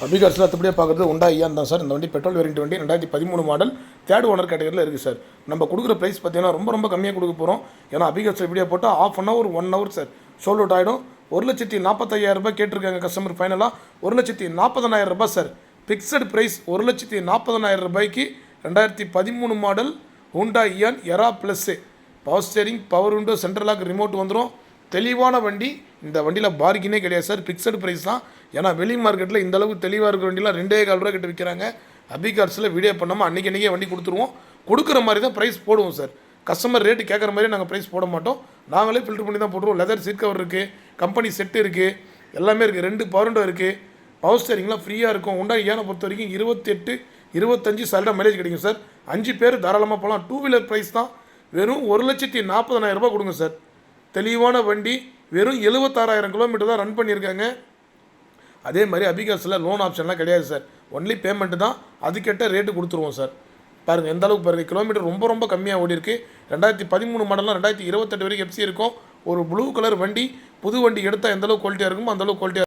அபிகார்ஸில் அப்படியே பார்க்குறது உண்டா ஐயான் தான் சார். இந்த வண்டி பெட்ரோல் வேரியன்ட் வண்டி 2013 மாடல் தேர்ட் ஓனர் கேட்டகரியில் இருக்குது சார். நம்ம கொடுக்குற ப்ரைஸ் பார்த்தீங்கன்னா ரொம்ப கம்மியாக கொடுக்க போகிறோம். ஏன்னா அபிகார்ஸில் வீடியோ போட்டால் half an hour 1 hour sir sold out ஆகிடும். 1,45,000 கேட்டிருக்காங்க கஸ்டமர். ஃபைனலாக 1,40,000 sir. Fixed price 1,40,000 2013 model Hyundai Eon Era plus. Power steering, power window, central lock, remote வந்துடும். தெளிவான வண்டி. இந்த வண்டியில் பார்கினே கிடையாது சார். ஃபிக்ஸட் ப்ரைஸ் தான். ஏன்னா வெளி மார்க்கெட்டில் இந்த அளவுக்கு தெளிவாக இருக்கிற வண்டிலாம் 2,400 ரூபா கிட்ட விற்கிறாங்க. அபிகார்ஸில் வீடியோ பண்ணாமல் அன்றைக்கே வண்டி கொடுத்துருவோம். கொடுக்குற மாதிரி தான் ப்ரைஸ் போடுவோம் சார். கஸ்டமர் ரேட்டு கேட்குற மாதிரி நாங்கள் ப்ரைஸ் போட மாட்டோம். நாங்களே ஃபில்டர் பண்ணி தான் போட்டுருவோம். லெதர் சீட் கவர் இருக்குது, கம்பெனி செட்டு இருக்குது, எல்லாமே இருக்குது. 2 பவர் விண்டோ இருக்குது. பவர் ஸ்டேரிங்லாம் ஃப்ரீயாக இருக்கும். ஹூண்டா இயானை பொறுத்த வரைக்கும் 28, 25 சாலிடாக மைலேஜ் கிடைக்கும் சார். 5 பேர் தாராளமாக போகலாம். 2 வீலர் ப்ரைஸ் தான். வெறும் 1,40,000 கொடுங்க சார். தெளிவான வண்டி. வெறும் 76,000 கிலோமீட்டர் தான் ரன் பண்ணியிருக்காங்க. அதே மாதிரி அபிகார்ஸில் லோன் ஆப்ஷன்லாம் கிடையாது சார். ஒன்லி பேமெண்ட்டு தான். அதுக்கேட்ட ரேட்டு கொடுத்துருவோம் சார். பாருங்கள் எந்த அளவுக்கு பாருங்கள். கிலோமீட்டர் ரொம்ப கம்மியாக ஓடி இருக்குது. 2013 மாடல்லாம் 2028 வரைக்கும் எஃப்சி இருக்கும். ஒரு ப்ளூ கலர் வண்டி. புது வண்டி எடுத்தால் எந்தளவுக்கு குவாலிட்டியாக இருக்குமோ அந்தளவுக்கு குவாலிட்டியாக